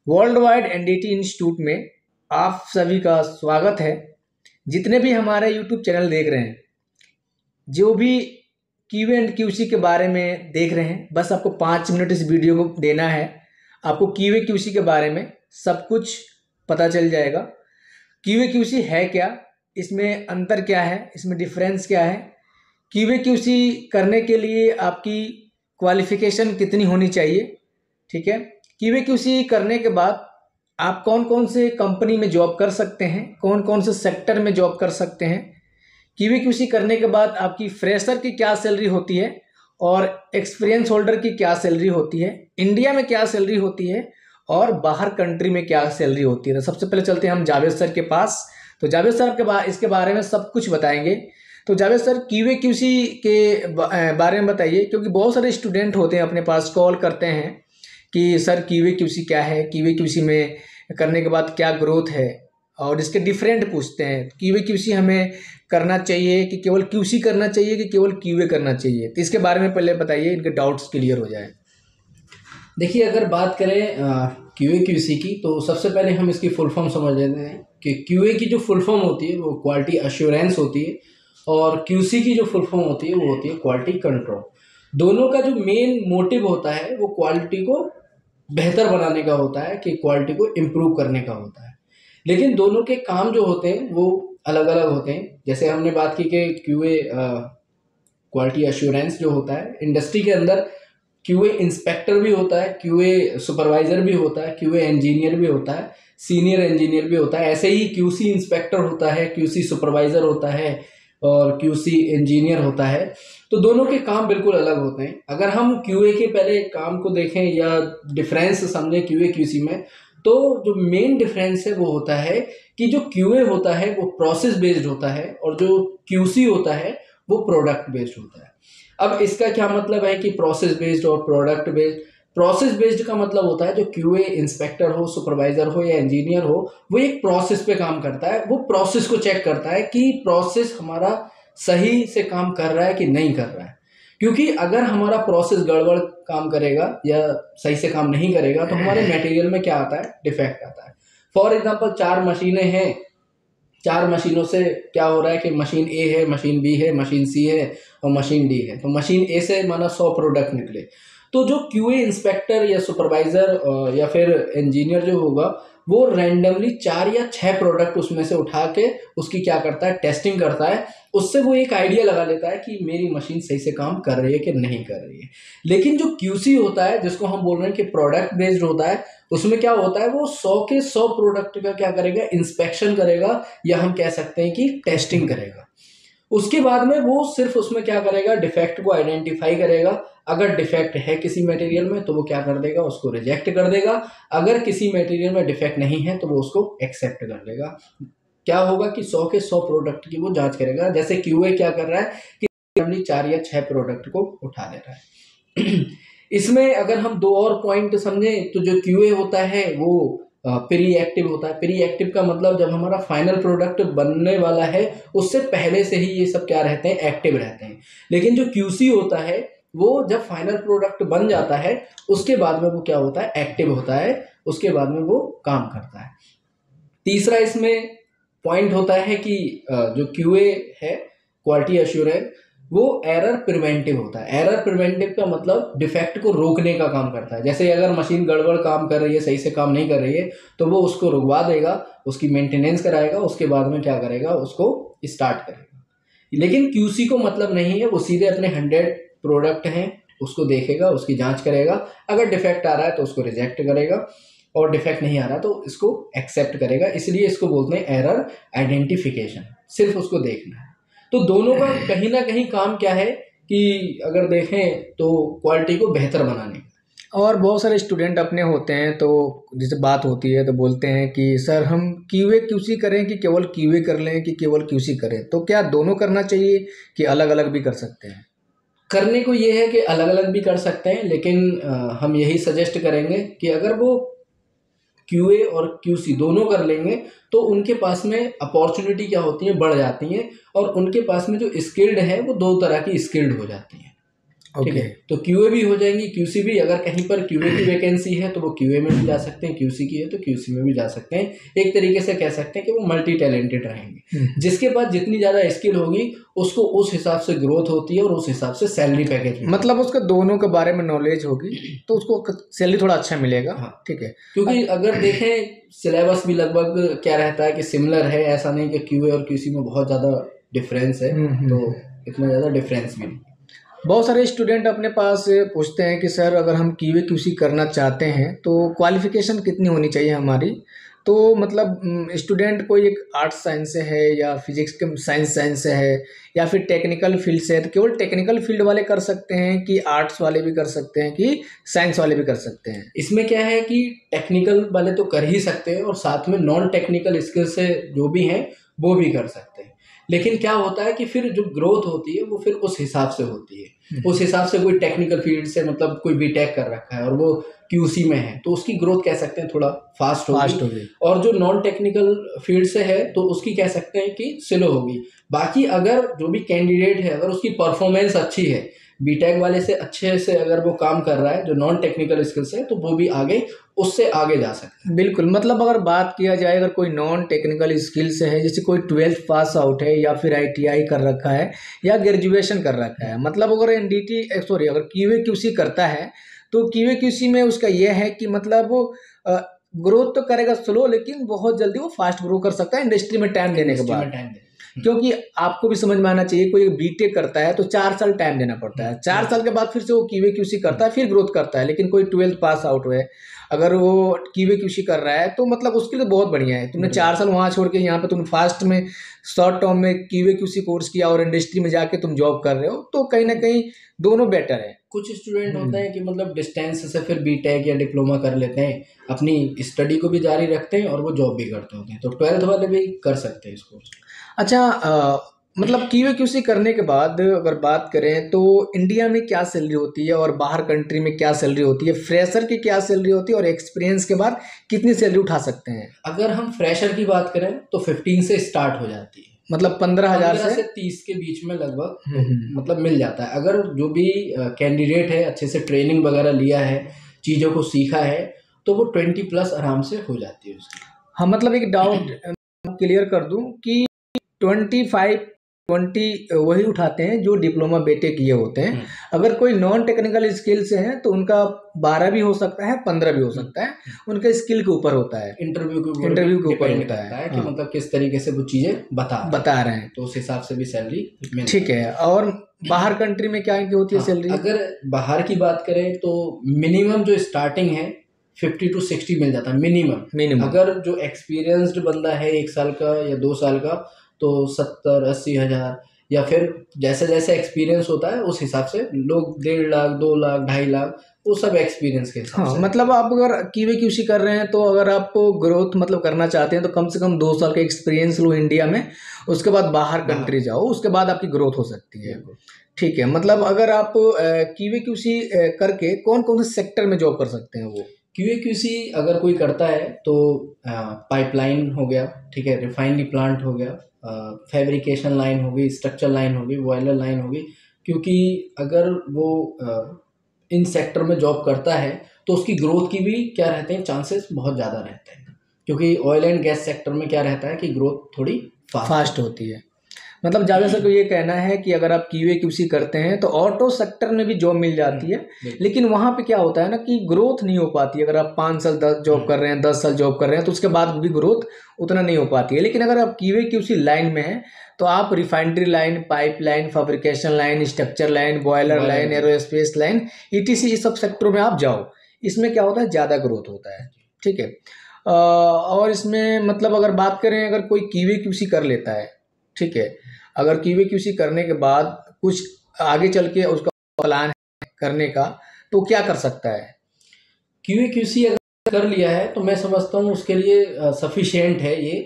World wide NDT institute में आप सभी का स्वागत है। जितने भी हमारे यूट्यूब चैनल देख रहे हैं, जो भी क्यू एंड क्यूसी के बारे में देख रहे हैं, बस आपको 5 मिनट इस वीडियो को देना है। आपको क्यू ए क्यूसी के बारे में सब कुछ पता चल जाएगा। क्यू ए क्यूसी है क्या, इसमें अंतर क्या है, इसमें डिफरेंस क्या है, क्यू ए क्यूसी करने के लिए आपकी क्वालिफिकेशन कितनी होनी चाहिए, ठीक है। क्यू ए क्यूसी करने के बाद आप कौन कौन से कंपनी में जॉब कर सकते हैं, कौन कौन से सेक्टर में जॉब कर सकते हैं। क्यू ए क्यूसी करने के बाद आपकी फ्रेशर की क्या सैलरी होती है और एक्सपीरियंस होल्डर की क्या सैलरी होती है, इंडिया में क्या सैलरी होती है और बाहर कंट्री में क्या सैलरी होती है। तो सबसे पहले चलते हैं हम जावेद सर के पास। तो जावेद सर के इसके बारे में सब कुछ बताएंगे। तो Javed sir, Q A QC के बारे में बताइए, क्योंकि बहुत सारे स्टूडेंट होते हैं अपने पास, कॉल करते हैं कि सर क्यू ए क्यूसी क्या है, क्यू ए क्यूसी में करने के बाद क्या ग्रोथ है, और इसके डिफरेंट पूछते हैं। क्यू ए क्यूसी हमें करना चाहिए कि केवल क्यूसी करना चाहिए कि केवल क्यू ए करना चाहिए, तो इसके बारे में पहले बताइए, इनके डाउट्स क्लियर हो जाए। देखिए, अगर बात करें क्यू ए क्यूसी की, तो सबसे पहले हम इसकी फुल फॉर्म समझ लेते हैं कि क्यू ए की जो फुल फॉर्म होती है वो क्वालिटी अश्योरेंस होती है, और क्यूसी की जो फुल फॉर्म होती है वो होती है क्वालिटी कंट्रोल। दोनों का जो मेन मोटिव होता है वो क्वालिटी को बेहतर बनाने का होता है, कि क्वालिटी को इम्प्रूव करने का होता है। लेकिन दोनों के काम जो होते हैं वो अलग अलग होते हैं। जैसे हमने बात की कि क्यू ए क्वालिटी अश्योरेंस जो होता है, इंडस्ट्री के अंदर क्यू ए इंस्पेक्टर भी होता है, क्यू ए सुपरवाइजर भी होता है, क्यू ए इंजीनियर भी होता है, सीनियर इंजीनियर भी होता है। ऐसे ही क्यूसी इंस्पेक्टर होता है, क्यूसी सुपरवाइजर होता है और क्यूसी इंजीनियर होता है। तो दोनों के काम बिल्कुल अलग होते हैं। अगर हम क्यूए के पहले काम को देखें या डिफरेंस समझें क्यूए क्यूसी में, तो जो मेन डिफरेंस है वो होता है कि जो क्यूए होता है वो प्रोसेस बेस्ड होता है और जो क्यूसी होता है वो प्रोडक्ट बेस्ड होता है। अब इसका क्या मतलब है कि प्रोसेस बेस्ड और प्रोडक्ट बेस्ड? प्रोसेस बेस्ड का मतलब होता है जो क्यूए इंस्पेक्टर हो, सुपरवाइजर हो या इंजीनियर हो, वो एक प्रोसेस पे काम करता है। वो प्रोसेस को चेक करता है कि प्रोसेस हमारा सही से काम कर रहा है कि नहीं कर रहा है। क्योंकि अगर हमारा प्रोसेस गड़बड़ काम करेगा या सही से काम नहीं करेगा तो हमारे मटेरियल में क्या आता है, डिफेक्ट आता है। फॉर एग्जांपल 4 मशीनें हैं, 4 मशीनों से क्या हो रहा है कि मशीन ए है, मशीन बी है, मशीन सी है और मशीन डी है। तो मशीन ए से माना 100 प्रोडक्ट निकले, तो जो क्यूए इंस्पेक्टर या सुपरवाइजर या फिर इंजीनियर जो होगा वो रैंडमली 4 या 6 प्रोडक्ट उसमें से उठा के उसकी क्या करता है, टेस्टिंग करता है। उससे वो एक आइडिया लगा लेता है कि मेरी मशीन सही से काम कर रही है कि नहीं कर रही है। लेकिन जो क्यूसी होता है, जिसको हम बोल रहे हैं कि प्रोडक्ट बेस्ड होता है, उसमें क्या होता है, वो 100 के 100 प्रोडक्ट का क्या करेगा, इंस्पेक्शन करेगा, या हम कह सकते हैं कि टेस्टिंग करेगा। उसके बाद में वो सिर्फ उसमें क्या करेगा, डिफेक्ट को आइडेंटिफाई करेगा। अगर डिफेक्ट है किसी मटेरियल में तो वो क्या कर देगा, उसको रिजेक्ट कर देगा। अगर किसी मटेरियल में डिफेक्ट नहीं है तो वो उसको एक्सेप्ट कर देगा। क्या होगा कि 100 के 100 प्रोडक्ट की वो जांच करेगा। जैसे क्यूए क्या कर रहा है कि 4 या 6 प्रोडक्ट को उठा ले रहा है। इसमें अगर हम 2 और पॉइंट समझें तो जो क्यूए होता है वो प्री एक्टिव होता है। प्री एक्टिव का मतलब जब हमारा फाइनल प्रोडक्ट बनने वाला है उससे पहले से ही ये सब क्या रहते हैं, एक्टिव रहते हैं। लेकिन जो क्यूसी होता है वो जब फाइनल प्रोडक्ट बन जाता है उसके बाद में वो क्या होता है, एक्टिव होता है। उसके बाद में वो काम करता है। तीसरा इसमें पॉइंट होता है कि जो क्यूए है, क्वालिटी एश्योरेंस, वो एरर प्रिवेंटिव होता है। एरर प्रिवेंटिव का मतलब डिफेक्ट को रोकने का काम करता है। जैसे अगर मशीन गड़बड़ काम कर रही है, सही से काम नहीं कर रही है, तो वो उसको रुकवा देगा, उसकी मेंटेनेंस कराएगा, उसके बाद में क्या करेगा, उसको स्टार्ट करेगा। लेकिन क्यूसी को मतलब नहीं है, वो सीधे अपने 100 प्रोडक्ट हैं उसको देखेगा, उसकी जांच करेगा। अगर डिफेक्ट आ रहा है तो उसको रिजेक्ट करेगा और डिफेक्ट नहीं आ रहा तो इसको एक्सेप्ट करेगा। इसलिए इसको बोलते हैं एरर आइडेंटिफिकेशन। सिर्फ उसको देखना है। तो दोनों का कहीं ना कहीं काम क्या है कि अगर देखें तो क्वालिटी को बेहतर बनाने। और बहुत सारे स्टूडेंट अपने होते हैं, तो जैसे बात होती है तो बोलते हैं कि सर हम क्यूए क्यूसी करें कि केवल क्यूए कर लें कि केवल क्यूसी करें, तो क्या दोनों करना चाहिए कि अलग अलग भी कर सकते हैं? करने को ये है कि अलग अलग भी कर सकते हैं, लेकिन हम यही सजेस्ट करेंगे कि अगर वो क्यूए और क्यूसी दोनों कर लेंगे तो उनके पास में अपॉर्चुनिटी क्या होती है, बढ़ जाती हैं। और उनके पास में जो स्किल्ड है वो 2 तरह की स्किल्ड हो जाती हैं। ठीक है। ओके। तो क्यूए भी हो जाएंगी, क्यूसी भी। अगर कहीं पर क्यूए की वैकेंसी है तो वो क्यूए में भी जा सकते हैं, क्यूसी की है तो क्यूसी में भी जा सकते हैं। एक तरीके से कह सकते हैं कि वो मल्टी टैलेंटेड रहेंगे। जिसके पास जितनी ज़्यादा स्किल होगी उसको उस हिसाब से ग्रोथ होती है और उस हिसाब से सैलरी पैकेज मतलब उसको दोनों के बारे में नॉलेज होगी तो उसको सैलरी थोड़ा अच्छा मिलेगा। हाँ। ठीक है। क्योंकि अगर देखें सिलेबस भी लगभग क्या रहता है कि सिमिलर है, ऐसा नहीं कि क्यूए और क्यूसी में बहुत ज़्यादा डिफरेंस है, तो इतना ज़्यादा डिफरेंस भी नहीं। बहुत सारे स्टूडेंट अपने पास पूछते हैं कि सर अगर हम क्यूए क्यूसी करना चाहते हैं तो क्वालिफिकेशन कितनी होनी चाहिए हमारी। तो मतलब स्टूडेंट कोई एक आर्ट्स साइंस से है या फिजिक्स के साइंस से है या फिर टेक्निकल फील्ड से है, तो केवल टेक्निकल फील्ड वाले कर सकते हैं कि आर्ट्स वाले भी कर सकते हैं कि साइंस वाले भी कर सकते हैं? इसमें क्या है कि टेक्निकल वाले तो कर ही सकते हैं और साथ में नॉन टेक्निकल स्किल से जो भी हैं वो भी कर सकते हैं। लेकिन क्या होता है कि फिर जो ग्रोथ होती है वो फिर उस हिसाब से होती है। उस हिसाब से कोई टेक्निकल फील्ड से मतलब कोई बीटेक कर रखा है और वो क्यूसी में है तो उसकी ग्रोथ कह सकते हैं थोड़ा फास्ट होगी। और जो नॉन टेक्निकल फील्ड से है तो उसकी कह सकते हैं कि स्लो होगी। बाकी अगर जो भी कैंडिडेट है अगर उसकी परफॉर्मेंस अच्छी है, बीटेक वाले से अच्छे से अगर वो काम कर रहा है जो नॉन टेक्निकल स्किल्स है, तो वो भी आगे उससे आगे जा सकते हैं। बिल्कुल। मतलब अगर बात किया जाए अगर कोई नॉन टेक्निकल स्किल से है, जैसे कोई 12th पास आउट है या फिर आईटीआई कर रखा है या ग्रेजुएशन कर रखा है, मतलब अगर एनडीटी सॉरी अगर क्यूए क्यूसी करता है तो क्यूए क्यूसी में उसका यह है कि मतलब वो ग्रोथ तो करेगा स्लो लेकिन बहुत जल्दी वो फास्ट ग्रो कर सकता है इंडस्ट्री में टाइम देने के बाद। क्योंकि आपको भी समझ में आना चाहिए कोई बीटेक करता है तो 4 साल टाइम देना पड़ता है, 4 साल के बाद फिर से वो क्यूए क्यूसी करता है फिर ग्रोथ करता है। लेकिन कोई 12th पास आउट है अगर वो क्यूए क्यूसी कर रहा है तो मतलब उसके लिए बहुत बढ़िया है। तुमने 4 साल वहाँ छोड़ के यहाँ पे तुम फास्ट में शॉर्ट टर्म में क्यूए क्यूसी कोर्स किया और इंडस्ट्री में जाके तुम जॉब कर रहे हो, तो कहीं ना कहीं दोनों बेटर है। कुछ स्टूडेंट होते हैं कि मतलब डिस्टेंस से फिर बीटेक या डिप्लोमा कर लेते हैं, अपनी स्टडी को भी जारी रखते हैं और वो जॉब भी करते होते हैं, तो 12th वाले भी कर सकते हैं इस कोर्स। अच्छा, मतलब क्यूए क्यूसी करने के बाद अगर बात करें तो इंडिया में क्या सैलरी होती है और बाहर कंट्री में क्या सैलरी होती है, फ्रेशर की क्या सैलरी होती है और एक्सपीरियंस के बाद कितनी सैलरी उठा सकते हैं? अगर हम फ्रेशर की बात करें तो 15 से स्टार्ट हो जाती है, मतलब 15,000 से 30 के बीच में लगभग मतलब मिल जाता है। अगर जो भी कैंडिडेट है अच्छे से ट्रेनिंग वगैरह लिया है, चीज़ों को सीखा है, तो वो 20+ आराम से हो जाती है उसकी। हाँ, मतलब एक डाउट क्लियर कर दूं कि 20 वही उठाते हैं जो डिप्लोमा बीटेक किए होते हैं। अगर कोई नॉन टेक्निकल स्किल से है तो उनका 12 भी हो सकता है, 15 भी हो सकता है, उनके स्किल के ऊपर होता है, इंटरव्यू के ऊपर होता है कि मतलब किस तरीके से वो चीज़ें बता रहे हैं, तो उस हिसाब से भी सैलरी। ठीक है। और बाहर कंट्री में क्या होती है सैलरी? अगर बाहर की बात करें तो मिनिमम जो स्टार्टिंग है 50 to 60 मिल जाता है मिनिमम। अगर जो एक्सपीरियंस्ड बंदा है 1 साल का या 2 साल का तो 70-80 हज़ार, या फिर जैसे जैसे एक्सपीरियंस होता है उस हिसाब से लोग 1.5 लाख 2 लाख 2.5 लाख, वो सब एक्सपीरियंस के हिसाब से। मतलब आप अगर क्यूए क्यूसी कर रहे हैं तो अगर आप ग्रोथ मतलब करना चाहते हैं तो कम से कम 2 साल का एक्सपीरियंस लो इंडिया में, उसके बाद बाहर कंट्री जाओ, उसके बाद आपकी ग्रोथ हो सकती है। ठीक है। मतलब अगर आप क्यूए क्यूसी करके कौन कौन से सेक्टर में जॉब कर सकते हैं? वो क्यूए क्यूसी अगर कोई करता है तो पाइपलाइन हो गया, ठीक है, रिफाइनरी प्लांट हो गया, फैब्रिकेशन लाइन होगी, स्ट्रक्चर लाइन होगी, बॉयलर लाइन होगी। क्योंकि अगर वो इन सेक्टर में जॉब करता है तो उसकी ग्रोथ की भी क्या रहते हैं चांसेस बहुत ज़्यादा रहते हैं, क्योंकि ऑयल एंड गैस सेक्टर में क्या रहता है कि ग्रोथ थोड़ी फास्ट होती है। मतलब ज़्यादा से ये कहना है कि अगर आप क्यूए क्यूसी करते हैं तो ऑटो सेक्टर में भी जॉब मिल जाती है, लेकिन वहाँ पे क्या होता है ना कि ग्रोथ नहीं हो पाती है। अगर आप 5 साल जॉब कर रहे हैं, 10 साल जॉब कर रहे हैं तो उसके बाद भी ग्रोथ उतना नहीं हो पाती है। लेकिन अगर आप क्यूए क्यूसी लाइन में हैं तो आप refinery line, pipe line, fabrication line, structure line, boiler line, aerospace line, etc, इस सब सेक्टरों में आप जाओ। इसमें क्या होता है, ज़्यादा ग्रोथ होता है। ठीक है। और इसमें मतलब अगर बात करें अगर कोई क्यूए क्यूसी कर लेता है, ठीक है, अगर क्यूए क्यूसी करने के बाद कुछ आगे चल के उसका प्लान है करने का तो क्या कर सकता है? क्यूए क्यूसी अगर कर लिया है तो मैं समझता हूँ उसके लिए सफिशिएंट है ये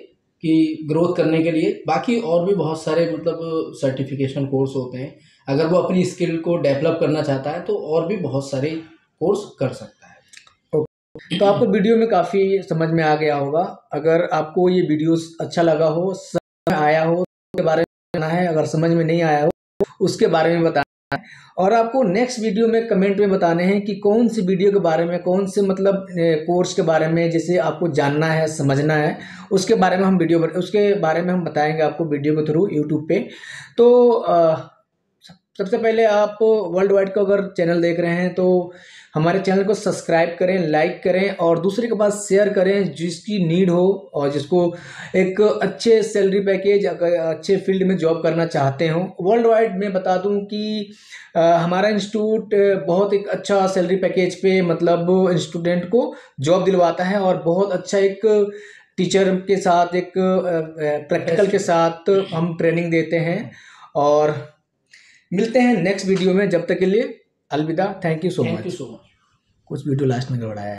कि ग्रोथ करने के लिए। बाकी और भी बहुत सारे मतलब सर्टिफिकेशन कोर्स होते हैं, अगर वो अपनी स्किल को डेवलप करना चाहता है तो और भी बहुत सारे कोर्स कर सकता है। तो आपको वीडियो में काफ़ी समझ में आ गया होगा। अगर आपको ये वीडियो अच्छा लगा हो, समझ में आया हो, उसके बारे में है, अगर समझ में नहीं आया हो उसके बारे में बताना। और आपको नेक्स्ट वीडियो में कमेंट में बताने हैं कि कौन सी वीडियो के बारे में, कौन से मतलब कोर्स के बारे में जैसे आपको जानना है, समझना है, उसके बारे में हम बताएंगे आपको वीडियो के थ्रू यूट्यूब पे। तो सबसे पहले आप वर्ल्ड वाइड का अगर चैनल देख रहे हैं तो हमारे चैनल को सब्सक्राइब करें, लाइक करें और दूसरे के पास शेयर करें जिसकी नीड हो और जिसको एक अच्छे सैलरी पैकेज, अच्छे फील्ड में जॉब करना चाहते हो। वर्ल्ड वाइड में बता दूं कि हमारा इंस्टीट्यूट बहुत एक अच्छा सैलरी पैकेज पे मतलब स्टूडेंट को जॉब दिलवाता है और बहुत अच्छा एक टीचर के साथ, एक प्रैक्टिकल के साथ हम ट्रेनिंग देते हैं। और मिलते हैं नेक्स्ट वीडियो में, जब तक के लिए अलविदा। Thank you so much. Thank you so much. कुछ वीडियो लास्ट में गड़बड़ाया है।